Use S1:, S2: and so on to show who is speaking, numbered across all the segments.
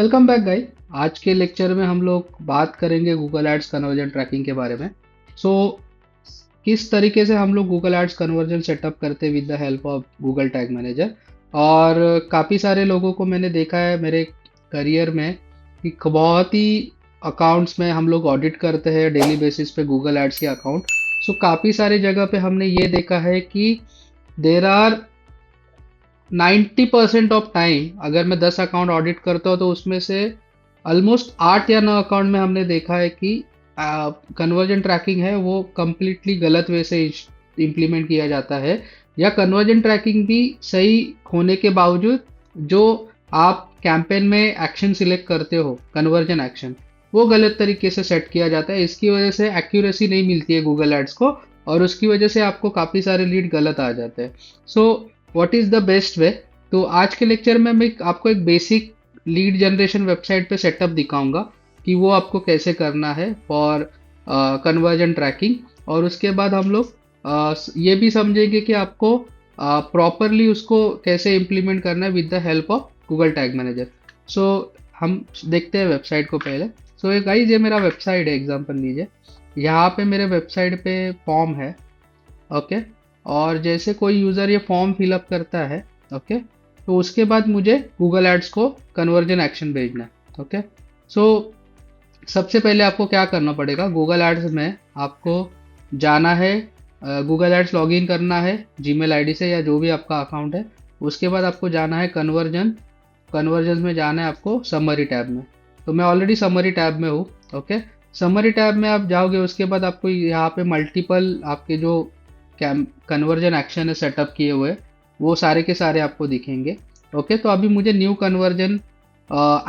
S1: Welcome back guys. आज के lecture में हम लोग बात करेंगे गूगल एड्स कन्वर्जन ट्रैकिंग के बारे में। सो किस तरीके से हम लोग गूगल एड्स कन्वर्जन सेटअप करते हैं with the help of Google tag manager. और काफ़ी सारे लोगों को मैंने देखा है मेरे करियर में कि बहुत ही अकाउंट्स में हम लोग ऑडिट करते हैं डेली बेसिस पे गूगल एड्स के अकाउंट। सो काफ़ी सारे जगह पे हमने ये देखा है कि देर आर 90% ऑफ टाइम अगर मैं 10 अकाउंट ऑडिट करता हूँ तो उसमें से ऑलमोस्ट 8 या 9 अकाउंट में हमने देखा है कि कन्वर्जन ट्रैकिंग है वो कम्प्लीटली गलत वे से इम्प्लीमेंट किया जाता है, या कन्वर्जन ट्रैकिंग भी सही होने के बावजूद जो आप कैंपेन में एक्शन सिलेक्ट करते हो कन्वर्जन एक्शन वो गलत तरीके से सेट किया जाता है। इसकी वजह से एक्यूरेसी नहीं मिलती है गूगल एड्स को और उसकी वजह से आपको काफ़ी सारे लीड गलत आ जाते हैं। So what is the best way? तो आज के लेक्चर में मैं आपको एक बेसिक लीड जनरेशन वेबसाइट पे सेटअप दिखाऊंगा कि वो आपको कैसे करना है फॉर कन्वर्जन ट्रैकिंग। और उसके बाद हम लोग ये भी समझेंगे कि आपको प्रॉपरली उसको कैसे इम्प्लीमेंट करना है with the help of Google tag manager. So हम देखते हैं वेबसाइट को पहले। सो ये गाइस, ये मेरा वेबसाइट है, एग्जांपल लीजिए। यहाँ पे मेरे वेबसाइट पे फॉर्म है, ओके। और जैसे कोई यूज़र ये फॉर्म फिलअप करता है, ओके, तो उसके बाद मुझे गूगल एड्स को कन्वर्जन एक्शन भेजना है, ओके। सो सबसे पहले आपको क्या करना पड़ेगा, गूगल एड्स में आपको जाना है, गूगल एड्स लॉगिन करना है जीमेल आईडी से या जो भी आपका अकाउंट है। उसके बाद आपको जाना है कन्वर्जन में जाना है आपको समरी टैब में। तो मैं ऑलरेडी समरी टैब में हूँ, ओके। समरी टैब में आप जाओगे, उसके बाद आपको यहाँ पे मल्टीपल आपके जो कन्वर्जन एक्शन है सेटअप किए हुए वो सारे के सारे आपको दिखेंगे, ओके। तो अभी मुझे न्यू कन्वर्जन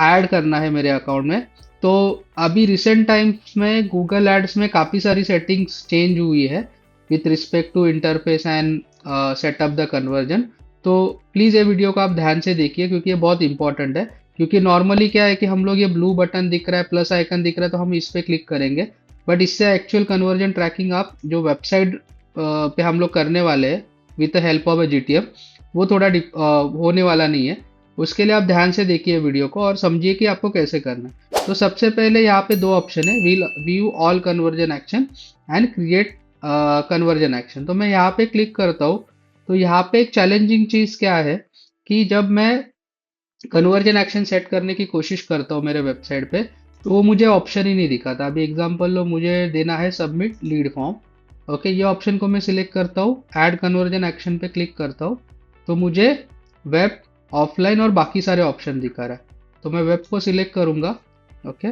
S1: ऐड करना है मेरे अकाउंट में। तो अभी रिसेंट टाइम्स में गूगल एड्स में काफ़ी सारी सेटिंग्स चेंज हुई है with respect to interface and setup the conversion. तो प्लीज़ ये वीडियो को आप ध्यान से देखिए क्योंकि ये बहुत इंपॉर्टेंट है। क्योंकि नॉर्मली क्या है कि हम लोग ये ब्लू बटन दिख रहा है, प्लस आइकन दिख रहा है, तो हम इस पर क्लिक करेंगे। बट इससे एक्चुअल कन्वर्जन ट्रैकिंग आप जो वेबसाइट पे हम लोग करने वाले हैं with the help of A GTM वो थोड़ा होने वाला नहीं है। उसके लिए आप ध्यान से देखिए वीडियो को और समझिए कि आपको कैसे करना है। तो सबसे पहले यहाँ पे दो ऑप्शन है, view all conversion action and create conversion action. तो मैं यहाँ पे क्लिक करता हूँ। तो यहाँ पे एक चैलेंजिंग चीज़ क्या है कि जब मैं कन्वर्जन एक्शन सेट करने की कोशिश करता हूँ मेरे वेबसाइट पे तो वो मुझे ऑप्शन ही नहीं दिखाता। अभी एग्जांपल लो, मुझे देना है सबमिट लीड फॉर्म, ओके। ये ऑप्शन को मैं सिलेक्ट करता हूँ, ऐड कन्वर्जन एक्शन पे क्लिक करता हूँ तो मुझे वेब, ऑफलाइन और बाकी सारे ऑप्शन दिखा रहा है। तो मैं वेब को सिलेक्ट करूँगा, ओके।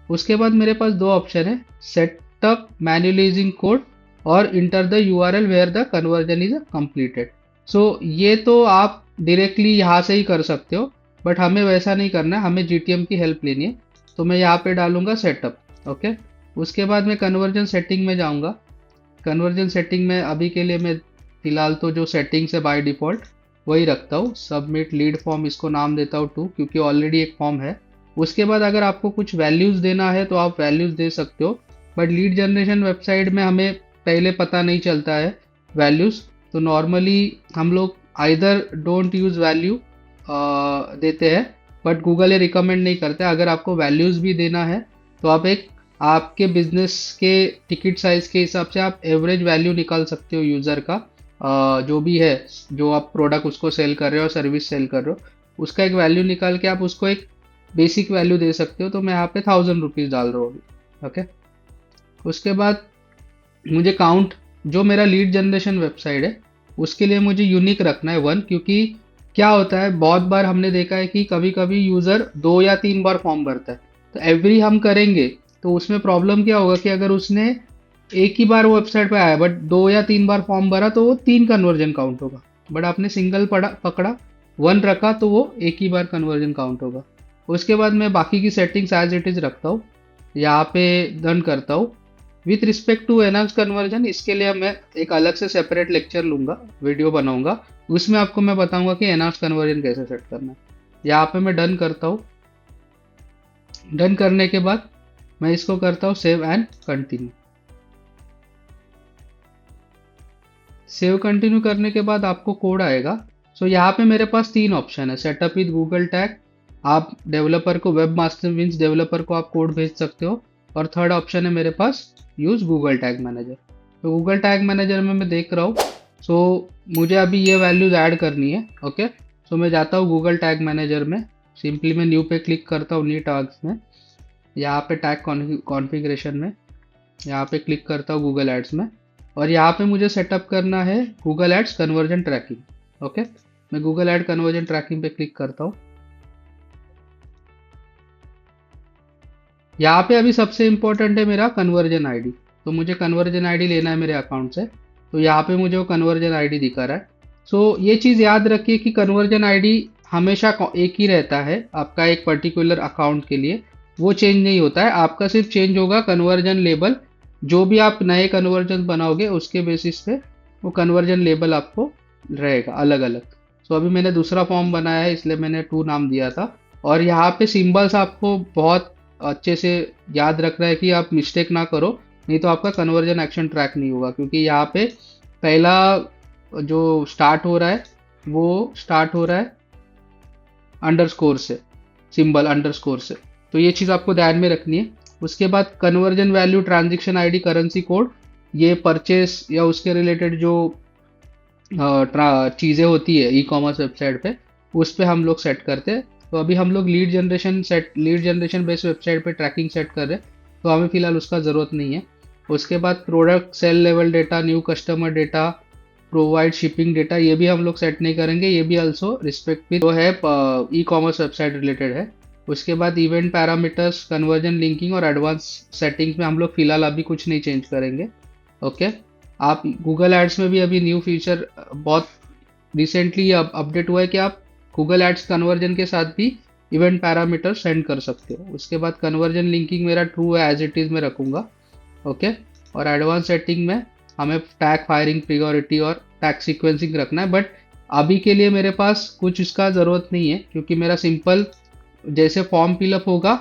S1: उसके बाद मेरे पास दो ऑप्शन है, सेटअप मैन्युअली यूजिंग कोड और enter the URL where the conversion is completed. So ये तो आप डायरेक्टली यहाँ से ही कर सकते हो, बट हमें वैसा नहीं करना है, हमें जीटीएम की हेल्प लेनी है। तो मैं यहाँ पे डालूंगा सेटअप, ओके। उसके बाद मैं कन्वर्जन सेटिंग में जाऊँगा। कन्वर्जन सेटिंग में अभी के लिए मैं फिलहाल तो जो सेटिंग्स है बाय डिफ़ॉल्ट वही रखता हूँ। सबमिट लीड फॉर्म इसको नाम देता हूँ 2 क्योंकि ऑलरेडी एक फॉर्म है। उसके बाद अगर आपको कुछ वैल्यूज़ देना है तो आप वैल्यूज़ दे सकते हो, बट लीड जनरेशन वेबसाइट में हमें पहले पता नहीं चलता है वैल्यूज़। तो नॉर्मली हम लोग आइदर डोंट यूज़ वैल्यू देते हैं, बट गूगल ये रिकमेंड नहीं करते। अगर आपको वैल्यूज़ भी देना है तो आप एक आपके बिजनेस के टिकट साइज के हिसाब से आप एवरेज वैल्यू निकाल सकते हो यूज़र का, जो भी है, जो आप प्रोडक्ट उसको सेल कर रहे हो, सर्विस सेल कर रहे हो, उसका एक वैल्यू निकाल के आप उसको एक बेसिक वैल्यू दे सकते हो। तो मैं यहाँ पे 1000 रुपीज़ डाल रहा हूँ अभी, ओके। उसके बाद मुझे काउंट, जो मेरा लीड जनरेशन वेबसाइट है उसके लिए मुझे यूनिक रखना है 1, क्योंकि क्या होता है बहुत बार हमने देखा है कि कभी कभी यूज़र 2 या 3 बार फॉर्म भरता है। तो एवरी हम करेंगे तो उसमें प्रॉब्लम क्या होगा कि अगर उसने एक ही बार वो वेबसाइट पे आया बट 2 या 3 बार फॉर्म भरा तो वो 3 कन्वर्जन काउंट होगा। बट आपने सिंगल पकड़ा 1 रखा तो वो एक ही बार कन्वर्जन काउंट होगा। उसके बाद मैं बाकी की सेटिंग्स एज इट इज़ रखता हूँ, यहाँ पे डन करता हूँ। With respect to enhance conversion, इसके लिए मैं एक अलग से सेपरेट लेक्चर लूँगा, वीडियो बनाऊँगा, उसमें आपको मैं बताऊँगा कि एनहांस कन्वर्जन कैसे सेट करना है। यहाँ पे मैं डन करता हूँ। डन करने के बाद मैं इसको करता हूँ save and continue. Save continue करने के बाद आपको कोड आएगा। सो यहाँ पे मेरे पास 3 ऑप्शन है, सेटअप विद गूगल टैग, आप डेवलपर को, वेब मास्टर मीन्स डेवलपर को आप कोड भेज सकते हो। और थर्ड ऑप्शन है मेरे पास यूज़ गूगल टैग मैनेजर। तो गूगल टैग मैनेजर में मैं देख रहा हूँ, सो मुझे अभी ये वैल्यूज ऐड करनी है। ओके, सो मैं जाता हूँ गूगल टैग मैनेजर में, सिंपली मैं न्यू पे क्लिक करता हूँ, न्यू टैग्स में, यहाँ पे टैग कॉन्फ़िगरेशन में यहाँ पे क्लिक करता हूँ गूगल एड्स में, और यहाँ पे मुझे सेटअप करना है Google ads conversion tracking. Okay, मैं गूगल एड कन्वर्जन ट्रैकिंग पे क्लिक करता हूँ। यहाँ पे अभी सबसे इंपॉर्टेंट है मेरा कन्वर्जन आईडी, तो मुझे कन्वर्जन आईडी लेना है मेरे अकाउंट से। तो यहाँ पे मुझे वो कन्वर्जन आईडी दिखा रहा है। सो ये चीज़ याद रखिए कि कन्वर्जन आईडी हमेशा एक ही रहता है आपका, एक पर्टिकुलर अकाउंट के लिए वो चेंज नहीं होता है। आपका सिर्फ चेंज होगा कन्वर्जन लेबल, जो भी आप नए कन्वर्जन बनाओगे उसके बेसिस पे वो कन्वर्जन लेबल आपको रहेगा अलग अलग। सो अभी मैंने दूसरा फॉर्म बनाया है, इसलिए मैंने 2 नाम दिया था। और यहाँ पे सिंबल्स आपको बहुत अच्छे से याद रखना है कि आप मिस्टेक ना करो, नहीं तो आपका कन्वर्जन एक्शन ट्रैक नहीं होगा। क्योंकि यहाँ पे पहला जो स्टार्ट हो रहा है वो स्टार्ट हो रहा है अंडरस्कोर से, सिंबल अंडरस्कोर से। तो ये चीज़ आपको ध्यान में रखनी है। उसके बाद conversion value, transaction ID, currency code, ये परचेस या उसके रिलेटेड जो चीज़ें होती है ई कॉमर्स वेबसाइट पे, उस पे हम लोग सेट करते हैं। तो अभी हम लोग लीड जनरेशन बेस्ड वेबसाइट पे ट्रैकिंग सेट कर रहे हैं, तो हमें फिलहाल उसका ज़रूरत नहीं है। उसके बाद product sale level data, new customer data, provide shipping data, ये भी हम लोग सेट नहीं करेंगे, ये भी ऑल्सो रिस्पेक्टिव जो है ई कॉमर्स वेबसाइट रिलेटेड है। उसके बाद इवेंट पैरामीटर्स, कन्वर्जन लिंकिंग और एडवांस सेटिंग्स में हम लोग फिलहाल अभी कुछ नहीं चेंज करेंगे। ओके, आप गूगल एड्स में भी अभी न्यू फीचर बहुत रिसेंटली अपडेट हुआ है कि आप गूगल एड्स कन्वर्जन के साथ भी इवेंट पैरामीटर सेंड कर सकते हो। उसके बाद कन्वर्जन लिंकिंग मेरा ट्रू है, एज इट इज़ में रखूँगा। ओके, और एडवांस सेटिंग में हमें टैग फायरिंग प्रायोरिटी और टैग सीक्वेंसिंग रखना है, बट अभी के लिए मेरे पास कुछ इसका ज़रूरत नहीं है, क्योंकि मेरा सिंपल जैसे फॉर्म फिलअप होगा,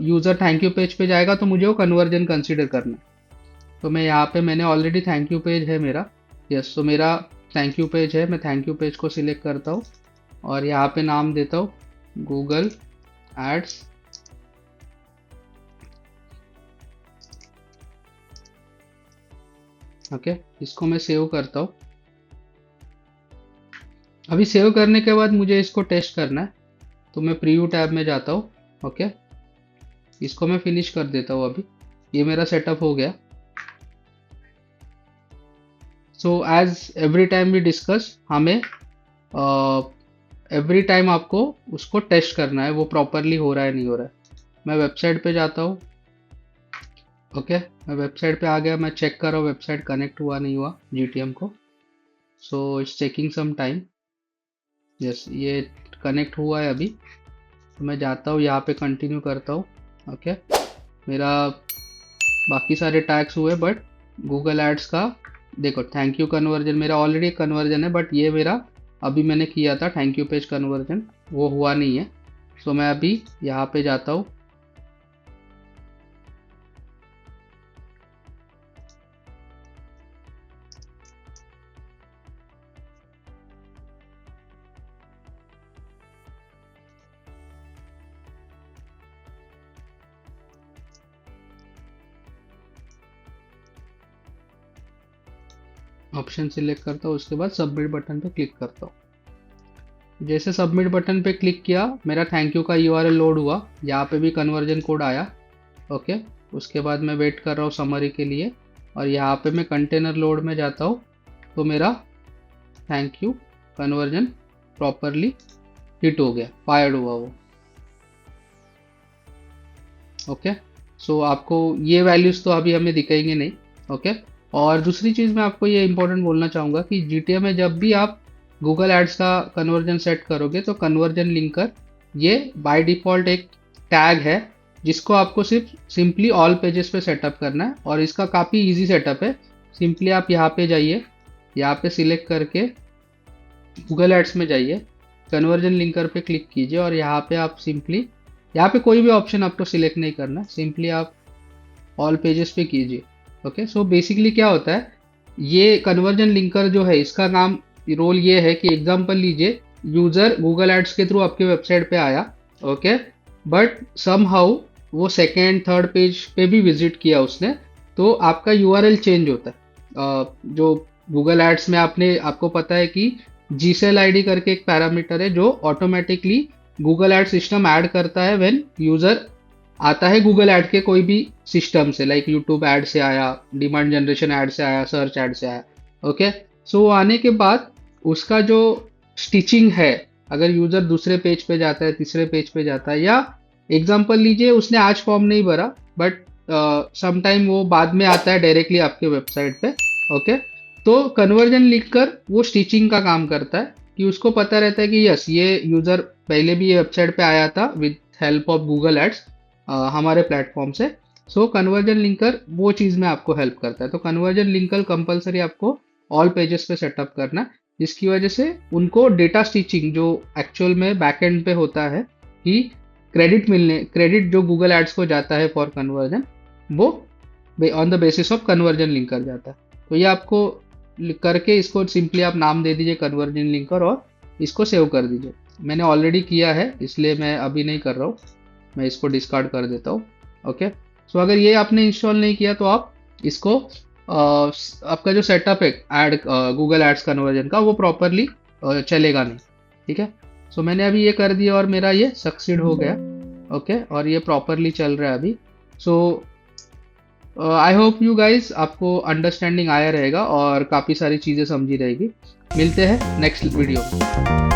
S1: यूज़र थैंक यू पेज पे जाएगा तो मुझे वो कन्वर्जन कंसीडर करना है। तो मैं यहाँ पे, मैंने ऑलरेडी थैंक यू पेज है मेरा, यस, तो मेरा थैंक यू पेज है, मैं थैंक यू पेज को सिलेक्ट करता हूँ और यहाँ पे नाम देता हूँ गूगल एड्स। ओके, इसको मैं सेव करता हूँ। अभी सेव करने के बाद मुझे इसको टेस्ट करना है, तो मैं प्रीव्यू टैब में जाता हूँ। ओके, इसको मैं फिनिश कर देता हूँ। अभी ये मेरा सेटअप हो गया। So as every time we discuss, हमें एवरी टाइम आपको उसको टेस्ट करना है, वो प्रॉपरली हो रहा है नहीं हो रहा है। मैं वेबसाइट पे जाता हूँ। ओके, मैं वेबसाइट पे आ गया, मैं चेक कर रहा हूँ वेबसाइट कनेक्ट हुआ नहीं हुआ GTM को। So it's taking some time. Yes, ये कनेक्ट हुआ है अभी। तो मैं जाता हूँ यहाँ पे, कंटिन्यू करता हूँ। ओके, मेरा बाकी सारे टैग्स हुए, बट गूगल एड्स का देखो, थैंक यू कन्वर्जन मेरा ऑलरेडी कन्वर्जन है, बट ये मेरा अभी मैंने किया था थैंक यू पेज कन्वर्जन, वो हुआ नहीं है। सो मैं अभी यहाँ पे जाता हूँ। ऑप्शन सिलेक्ट करता हूँ, उसके बाद सबमिट बटन पे क्लिक करता हूँ। जैसे सबमिट बटन पे क्लिक किया, मेरा थैंक यू का URL लोड हुआ, यहाँ पे भी कन्वर्जन कोड आया। ओके, उसके बाद मैं वेट कर रहा हूँ समरी के लिए, और यहाँ पे मैं कंटेनर लोड में जाता हूँ, तो मेरा thank you conversion properly hit हो गया, फायर्ड हुआ वो। ओके, सो आपको ये वैल्यूज़ तो अभी हमें दिखेंगे नहीं। ओके, और दूसरी चीज़ मैं आपको ये इंपॉर्टेंट बोलना चाहूँगा कि GTM में जब भी आप गूगल एड्स का कन्वर्जन सेट करोगे, तो कन्वर्जन लिंकर ये बाय डिफ़ॉल्ट एक टैग है, जिसको आपको सिर्फ सिंपली ऑल पेजेस पे सेटअप करना है, और इसका काफ़ी इजी सेटअप है। सिंपली आप यहाँ पे जाइए, यहाँ पे सिलेक्ट करके गूगल एड्स में जाइए, कन्वर्जन लिंकर पे क्लिक कीजिए, और यहाँ पे आप सिंपली, यहाँ पे कोई भी ऑप्शन आपको सिलेक्ट नहीं करना, सिंपली आप ऑल पेजेस पे कीजिए। ओके, सो बेसिकली क्या होता है, ये कन्वर्जन लिंकर जो है, इसका नाम रोल ये है कि एग्जांपल लीजिए यूजर गूगल एड्स के थ्रू आपके वेबसाइट पे आया, ओके, बट समहाउ वो सेकेंड थर्ड पेज पे भी विजिट किया उसने, तो आपका यूआरएल चेंज होता है। जो गूगल एड्स में आपको पता है कि जीसेल आईडी करके एक पैरामीटर है जो automatically Google ad system add करता है व्हेन यूजर आता है गूगल ऐड के कोई भी सिस्टम से, लाइक यूट्यूब ऐड से आया, डिमांड जनरेशन ऐड से आया, सर्च ऐड से आया, ओके। सो आने के बाद उसका जो स्टिचिंग है, अगर यूजर दूसरे पेज पे जाता है, तीसरे पेज पे जाता है, या एग्जांपल लीजिए उसने आज फॉर्म नहीं भरा बट समटाइम वो बाद में आता है डायरेक्टली आपके वेबसाइट पे, ओके, तो कन्वर्जन लिखकर वो स्टिचिंग का काम करता है कि उसको पता रहता है कि यस ये यूजर पहले भी ये वेबसाइट पे आया था with help of Google ads हमारे प्लेटफॉर्म से। सो कन्वर्जन लिंकर वो चीज़ में आपको हेल्प करता है। तो कन्वर्जन लिंकर कंपलसरी आपको ऑल पेजेस पे सेटअप करना है, जिसकी वजह से उनको डेटा स्टिचिंग जो एक्चुअल में बैकएंड पे होता है कि क्रेडिट जो गूगल एड्स को जाता है फॉर कन्वर्जन, वो on the basis of conversion linker जाता है। तो ये आपको करके इसको सिंपली आप नाम दे दीजिए कन्वर्जन लिंकर और इसको सेव कर दीजिए। मैंने ऑलरेडी किया है इसलिए मैं अभी नहीं कर रहा हूँ, मैं इसको डिस्कार्ड कर देता हूँ, ओके। सो अगर ये आपने इंस्टॉल नहीं किया तो आप इसको आपका जो सेटअप है एड गूगल एड्स कन्वर्जन का वो प्रॉपरली चलेगा नहीं, ठीक है। सो मैंने अभी ये कर दिया और मेरा ये सक्सीड हो गया, ओके, और ये प्रॉपरली चल रहा है अभी। सो आई होप यू गाइज आपको अंडरस्टैंडिंग आया रहेगा और काफ़ी सारी चीज़ें समझी रहेगी। मिलते हैं नेक्स्ट वीडियो में।